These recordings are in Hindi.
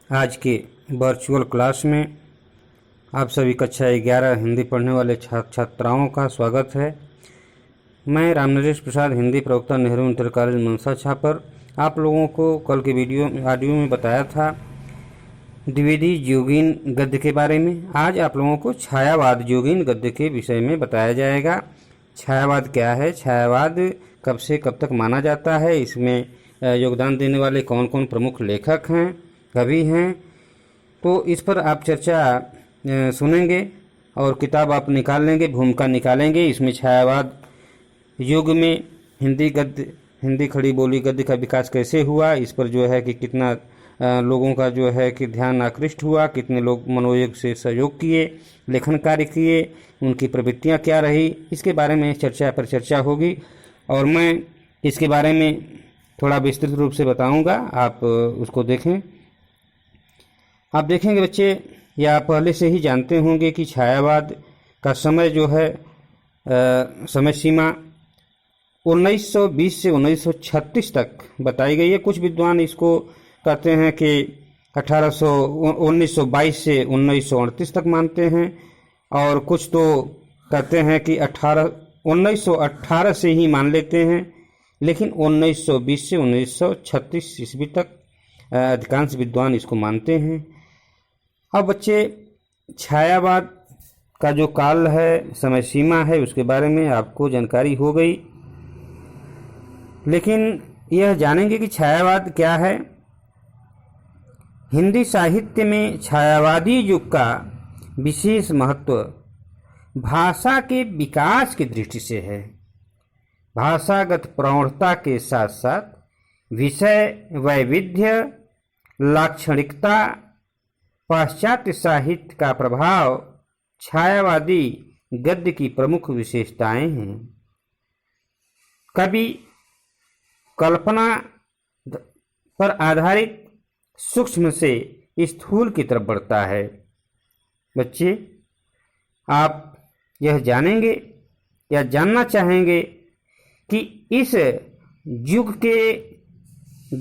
आज के वर्चुअल क्लास में आप सभी कक्षा 11 हिंदी पढ़ने वाले छात्र छात्राओं का स्वागत है। मैं रामनरेश प्रसाद, हिंदी प्रवक्ता, नेहरू इंटर कॉलेज मनसा छापर। आप लोगों को कल के ऑडियो में बताया था द्विवेदी जोगीन गद्य के बारे में। आज आप लोगों को छायावाद जोगीन गद्य के विषय में बताया जाएगा। छायावाद क्या है, छायावाद कब से कब तक माना जाता है, इसमें योगदान देने वाले कौन कौन प्रमुख लेखक हैं, कवि हैं, तो इस पर आप चर्चा सुनेंगे और किताब आप निकाल लेंगे, भूमिका निकालेंगे। इसमें छायावाद युग में हिंदी खड़ी बोली गद्य का विकास कैसे हुआ, इस पर जो है कि कितना लोगों का जो है कि ध्यान आकृष्ट हुआ, कितने लोग मनोयोग से सहयोग किए, लेखन कार्य किए, उनकी प्रवृत्तियां क्या रही, इसके बारे में चर्चा होगी और मैं इसके बारे में थोड़ा विस्तृत रूप से बताऊंगा। आप उसको देखें। आप देखेंगे बच्चे, या पहले से ही जानते होंगे कि छायावाद का समय जो है समय सीमा 1920 से 1936 तक बताई गई है। कुछ विद्वान इसको कहते हैं कि 1922 से 1938 तक मानते हैं और कुछ तो कहते हैं कि 1918 से ही मान लेते हैं, लेकिन 1920 से 1936 ईस्वी तक अधिकांश विद्वान इसको मानते हैं। अब बच्चे, छायावाद का जो काल है, समय सीमा है, उसके बारे में आपको जानकारी हो गई, लेकिन यह जानेंगे कि छायावाद क्या है। हिंदी साहित्य में छायावादी युग का विशेष महत्व भाषा के विकास की दृष्टि से है। भाषागत प्रौढ़ता के साथ साथ विषय वैविध्य, लाक्षणिकता, पाश्चात्य साहित्य का प्रभाव छायावादी गद्य की प्रमुख विशेषताएं हैं। कवि कल्पना पर आधारित सूक्ष्म से स्थूल की तरफ बढ़ता है। बच्चे, आप यह जानेंगे या जानना चाहेंगे कि इस युग के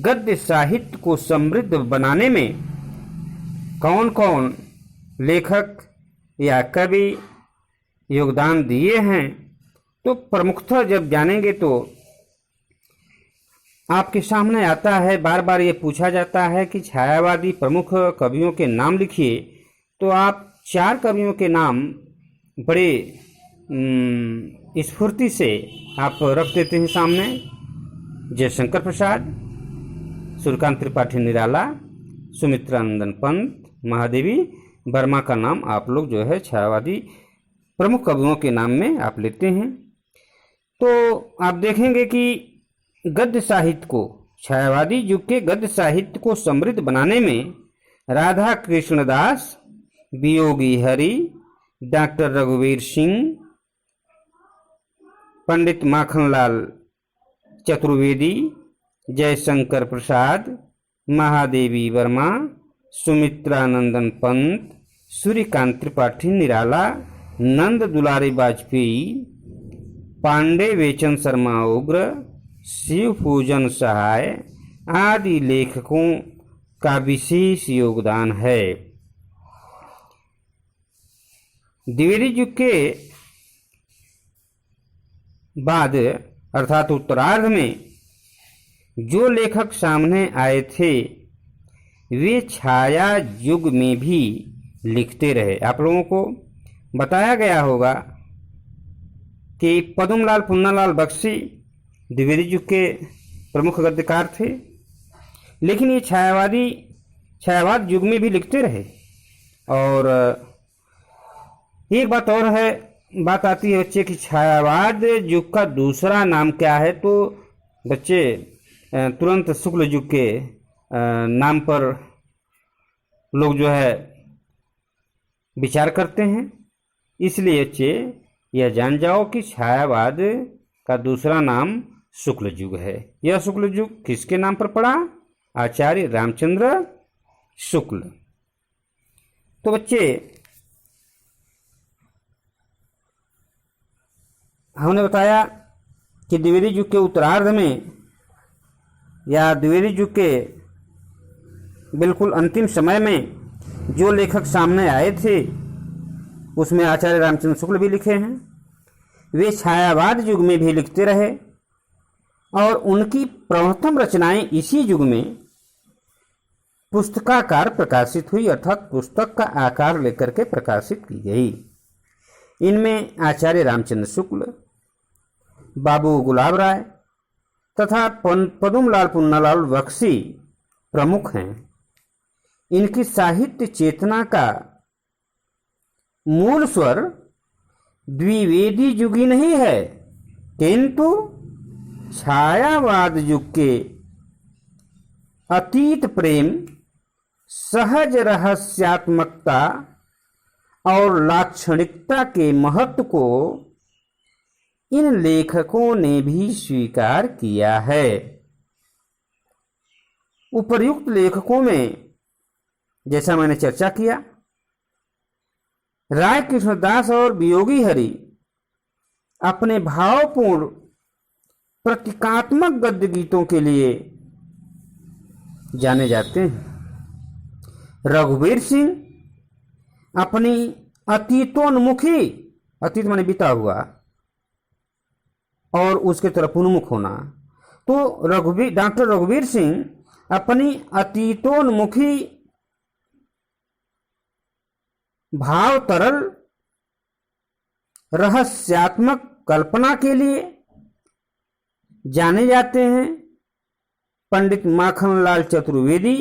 गद्य साहित्य को समृद्ध बनाने में कौन कौन लेखक या कवि योगदान दिए हैं। तो प्रमुखतः जब जानेंगे तो आपके सामने आता है, बार बार ये पूछा जाता है कि छायावादी प्रमुख कवियों के नाम लिखिए, तो आप 4 कवियों के नाम बड़े स्फूर्ति से आप रख देते हैं सामने। जयशंकर प्रसाद, सूर्यकांत त्रिपाठी निराला, सुमित्रानंदन पंत, महादेवी वर्मा का नाम आप लोग जो है छायावादी प्रमुख कवियों के नाम में आप लेते हैं। तो आप देखेंगे कि गद्य साहित्य को, छायावादी युग के गद्य साहित्य को समृद्ध बनाने में राधा कृष्णदास, वियोगी हरि, डॉक्टर रघुवीर सिंह, पंडित माखनलाल चतुर्वेदी, जयशंकर प्रसाद, महादेवी वर्मा, सुमित्रानंदन पंत, सूर्यकांत त्रिपाठी निराला, नंद दुलारी वाजपेयी, पांडे वेचन शर्मा उग्र, शिव पूजन सहाय आदि लेखकों का विशेष योगदान है। द्विवेदी युग के बाद अर्थात उत्तरार्ध में जो लेखक सामने आए थे वे छाया युग में भी लिखते रहे। आप लोगों को बताया गया होगा कि पद्मलाल पुन्नालाल बख्शी द्विवेदी युग के प्रमुख गद्यकार थे, लेकिन ये छायावाद युग में भी लिखते रहे। और एक बात और है, बात आती है बच्चे कि छायावाद युग का दूसरा नाम क्या है। तो बच्चे तुरंत शुक्ल युग के नाम पर लोग जो है विचार करते हैं। इसलिए बच्चे यह जान जाओ कि छायावाद का दूसरा नाम शुक्ल युग है। यह शुक्ल युग किसके नाम पर पड़ा? आचार्य रामचंद्र शुक्ल। तो बच्चे, हमने बताया कि द्विवेदी युग के उत्तरार्ध में या द्विवेदी युग के बिल्कुल अंतिम समय में जो लेखक सामने आए थे उसमें आचार्य रामचंद्र शुक्ल भी लिखे हैं। वे छायावाद युग में भी लिखते रहे और उनकी प्रथम रचनाएं इसी युग में पुस्तकाकार प्रकाशित हुई, अर्थात पुस्तक का आकार लेकर के प्रकाशित की गई। इनमें आचार्य रामचंद्र शुक्ल, बाबू गुलाब राय तथा पदुमलाल पुन्नालाल बख्शी प्रमुख हैं। इनकी साहित्य चेतना का मूल स्वर द्विवेदी युगी नहीं है, किंतु छायावाद युग के अतीत प्रेम, सहज रहस्यात्मकता और लाक्षणिकता के महत्व को इन लेखकों ने भी स्वीकार किया है। उपर्युक्त लेखकों में जैसा मैंने चर्चा किया, राय कृष्णदास और वियोगी हरि अपने भावपूर्ण प्रतीकात्मक गद्य गीतों के लिए जाने जाते हैं। रघुवीर सिंह अपनी अतीतोन्मुखी, अतीत माने बीता हुआ, और उसके तरफ उन्मुख होना, तो डॉक्टर रघुवीर सिंह अपनी अतीतोन्मुखी भाव तरल रहस्यात्मक कल्पना के लिए जाने जाते हैं। पंडित माखनलाल चतुर्वेदी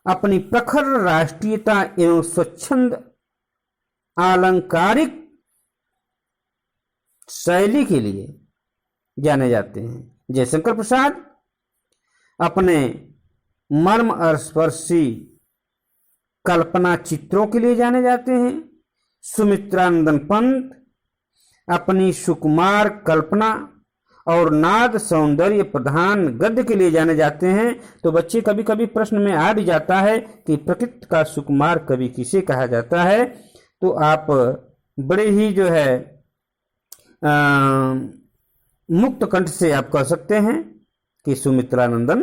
अपनी प्रखर राष्ट्रीयता एवं स्वच्छंद आलंकारिक शैली के लिए जाने जाते हैं। जयशंकर प्रसाद अपने मर्म स्पर्शी कल्पना चित्रों के लिए जाने जाते हैं। सुमित्रानंदन पंत अपनी सुकुमार कल्पना और नाद सौंदर्य प्रधान गद्य के लिए जाने जाते हैं। तो बच्चे कभी कभी प्रश्न में आ भी जाता है कि प्रकृति का सुकुमार कवि किसे कहा जाता है, तो आप बड़े ही जो है मुक्त कंठ से आप कह सकते हैं कि सुमित्रानंदन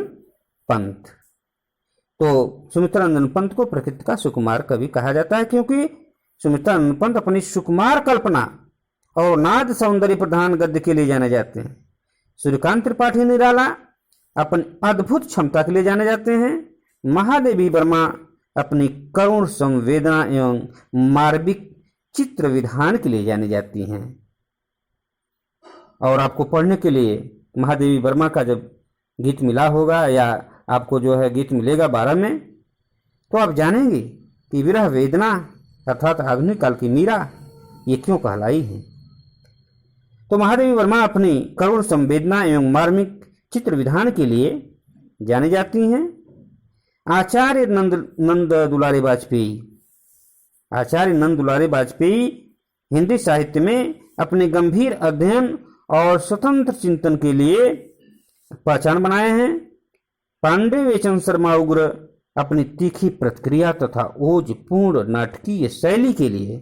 पंत। तो सुमित्रानंदन पंत को प्रकृति का सुकुमार कवि कहा जाता है, क्योंकि सुमित्रानंदन पंत अपनी सुकुमार कल्पना और नाद सौंदर्य प्रधान गद्य के लिए जाने जाते हैं। सूर्यकांत त्रिपाठी निराला अपनी अद्भुत क्षमता के लिए जाने जाते हैं। महादेवी वर्मा अपनी करुण संवेदना एवं मार्मिक चित्र विधान के लिए जानी जाती हैं। और आपको पढ़ने के लिए महादेवी वर्मा का जब गीत मिला होगा, या आपको जो है गीत मिलेगा 12 में, तो आप जानेंगे कि विरह वेदना अर्थात आधुनिक काल की मीरा ये क्यों कहलाई है। तो महादेवी वर्मा अपनी करुण संवेदना एवं मार्मिक चित्र विधान के लिए जानी जाती हैं। आचार्य नंद दुलारे वाजपेयी, आचार्य नंद दुलारे वाजपेयी हिंदी साहित्य में अपने गंभीर अध्ययन और स्वतंत्र चिंतन के लिए पहचान बनाए हैं। पांडे वेचन शर्मा उग्र अपनी तीखी प्रतिक्रिया तथा ओजपूर्ण नाटकीय शैली के लिए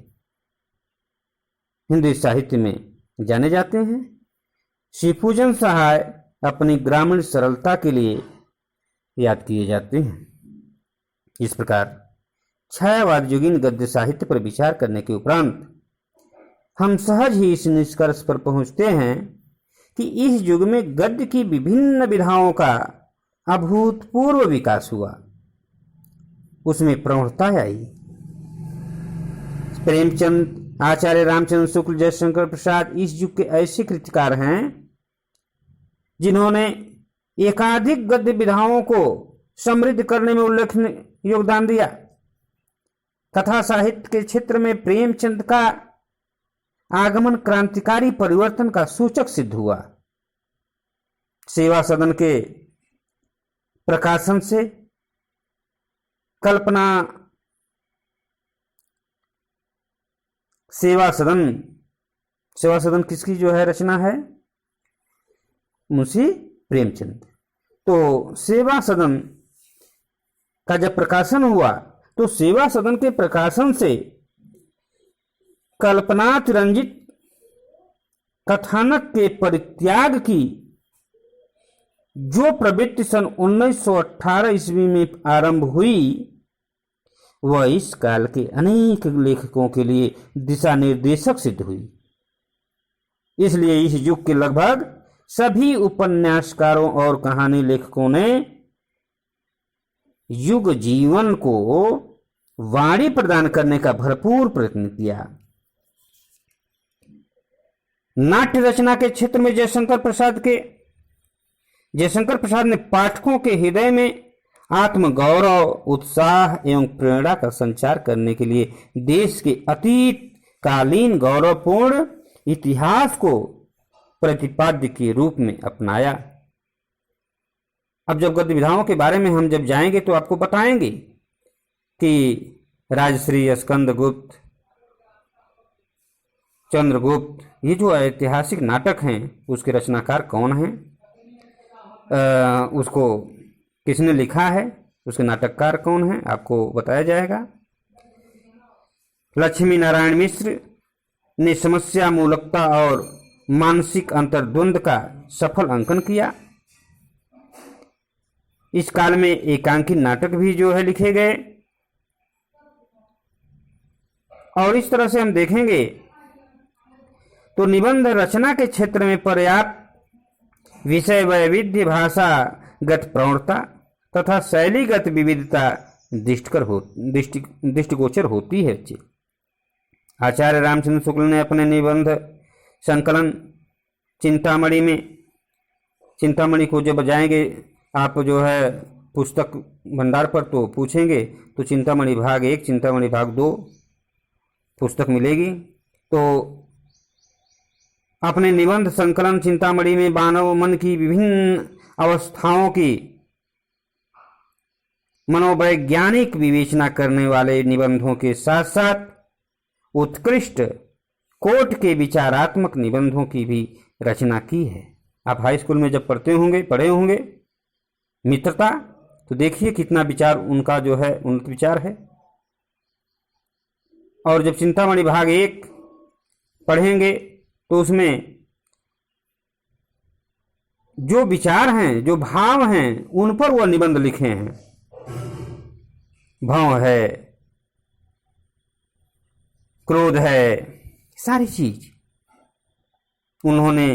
हिंदी साहित्य में जाने जाते हैं। शिवपूजन सहाय अपनी ग्रामीण सरलता के लिए याद किए जाते हैं। इस प्रकार छायावाद युगीन गद्य साहित्य पर विचार करने के उपरांत हम सहज ही इस निष्कर्ष पर पहुंचते हैं कि इस युग में गद्य की विभिन्न विधाओं का अभूतपूर्व विकास हुआ, उसमें प्रौढ़ता आई। प्रेमचंद, आचार्य रामचंद्र शुक्ल, जयशंकर प्रसाद इस युग के ऐसे कृतिकार हैं जिन्होंने एकाधिक गद्य विधाओं को समृद्ध करने में उल्लेखनीय योगदान दिया। कथा साहित्य के क्षेत्र में प्रेमचंद का आगमन क्रांतिकारी परिवर्तन का सूचक सिद्ध हुआ। सेवा सदन के प्रकाशन से कल्पना सेवा सदन किसकी जो है रचना है? मुंशी प्रेमचंद। तो सेवा सदन का जब प्रकाशन हुआ तो सेवा सदन के प्रकाशन से कल्पनात रंजित कथानक के परित्याग की जो प्रवृत्ति सन 1918 ईस्वी में आरंभ हुई वह इस काल के अनेक लेखकों के लिए दिशा निर्देशक सिद्ध हुई। इसलिए इस युग के लगभग सभी उपन्यासकारों और कहानी लेखकों ने युग जीवन को वाणी प्रदान करने का भरपूर प्रयत्न किया। नाट्य रचना के क्षेत्र में जयशंकर प्रसाद ने पाठकों के हृदय में आत्मगौरव, उत्साह एवं प्रेरणा का संचार करने के लिए देश के अतीत कालीन गौरवपूर्ण इतिहास को प्रतिपाद्य के रूप में अपनाया। अब जब गद्य विधाओं के बारे में हम जब जाएंगे तो आपको बताएंगे कि राजश्री, स्कंदगुप्त, चंद्रगुप्त, ये जो ऐतिहासिक नाटक हैं उसके रचनाकार कौन हैं, उसको किसने लिखा है, उसके नाटककार कौन हैं, आपको बताया जाएगा। लक्ष्मी नारायण मिश्र ने समस्या मूलकता और मानसिक अंतर्द्वंद का सफल अंकन किया। इस काल में एकांकी नाटक भी जो है लिखे गए। और इस तरह से हम देखेंगे तो निबंध रचना के क्षेत्र में पर्याप्त विषय वैविध्य, भाषागत प्रवणता तथा शैलीगत विविधता दृष्टिगोचर होती है। आचार्य रामचंद्र शुक्ल ने अपने निबंध संकलन चिंतामणि को जब जाएंगे आप जो है पुस्तक भंडार पर तो पूछेंगे तो चिंतामणि भाग 1, चिंतामणि भाग 2 पुस्तक मिलेगी। तो अपने निबंध संकलन चिंतामणि में मानव मन की विभिन्न अवस्थाओं की मनोवैज्ञानिक विवेचना करने वाले निबंधों के साथ साथ उत्कृष्ट कोट के विचारात्मक निबंधों की भी रचना की है। आप हाई स्कूल में जब पढ़े होंगे मित्रता, तो देखिए कितना विचार उनका जो है उन्नत विचार है। और जब चिंतामणि भाग 1 पढ़ेंगे तो उसमें जो विचार हैं, जो भाव हैं, उन पर वह निबंध लिखे हैं। भाव है, क्रोध है, सारी चीज उन्होंने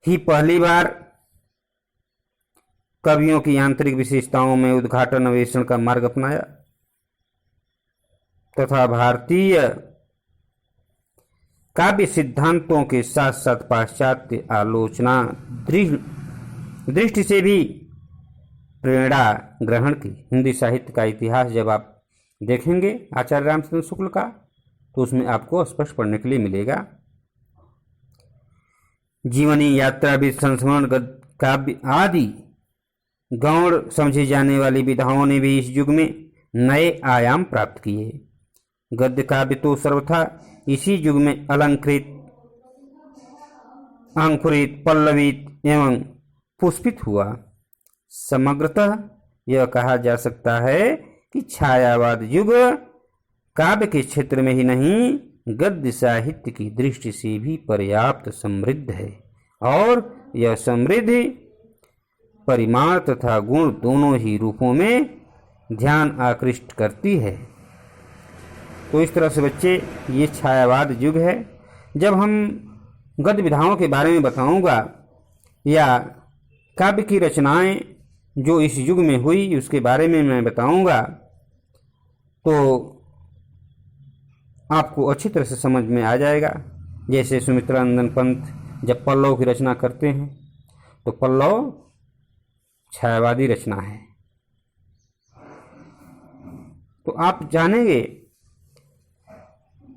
ही पहली बार कवियों की आंतरिक विशेषताओं में उद्घाटन अन्वेषण का मार्ग अपनाया तथा भारतीय काव्य सिद्धांतों के साथ साथ पाश्चात्य आलोचना दृष्टि से भी प्रेरणा ग्रहण की। हिंदी साहित्य का इतिहास जब आप देखेंगे आचार्य रामचंद्र शुक्ल का तो उसमें आपको स्पष्ट पढ़ने के लिए मिलेगा। जीवनी, यात्रा, संस्मरण, काव्य आदि गौण समझी जाने वाली विधाओं ने भी इस युग में नए आयाम प्राप्त किए। गद्य काव्य तो सर्वथा इसी युग में अलंकृत, अंकुरित, पल्लवित एवं पुष्पित हुआ। समग्रतः यह कहा जा सकता है कि छायावाद युग काव्य के क्षेत्र में ही नहीं गद्य साहित्य की दृष्टि से भी पर्याप्त समृद्ध है और यह समृद्धि परिमाण तथा गुण दोनों ही रूपों में ध्यान आकृष्ट करती है। तो इस तरह से बच्चे ये छायावाद युग है। जब हम गद्य विधाओं के बारे में बताऊंगा या काव्य की रचनाएं जो इस युग में हुई उसके बारे में मैं बताऊंगा तो आपको अच्छी तरह से समझ में आ जाएगा। जैसे सुमित्रानंदन पंत जब पल्लव की रचना करते हैं तो पल्लव छायावादी रचना है। तो आप जानेंगे,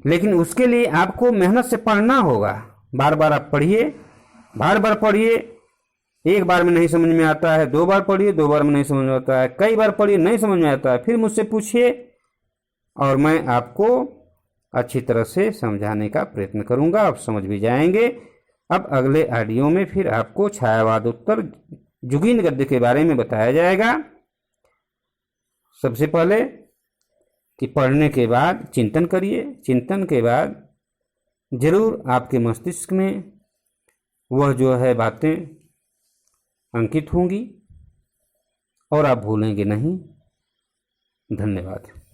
लेकिन उसके लिए आपको मेहनत से पढ़ना होगा। बार बार आप पढ़िए, बार बार पढ़िए। एक बार में नहीं समझ में आता है, 2 बार पढ़िए, 2 बार में नहीं समझ में आता है, कई बार पढ़िए, नहीं समझ में आता है, फिर मुझसे पूछिए और मैं आपको अच्छी तरह से समझाने का प्रयत्न करूंगा। आप समझ भी जाएंगे। अब अगले ऑडियो में फिर आपको छायावादोत्तर जुगीन गद्य के बारे में बताया जाएगा। सबसे पहले कि पढ़ने के बाद चिंतन करिए, चिंतन के बाद जरूर आपके मस्तिष्क में वह जो है बातें अंकित होंगी और आप भूलेंगे नहीं। धन्यवाद।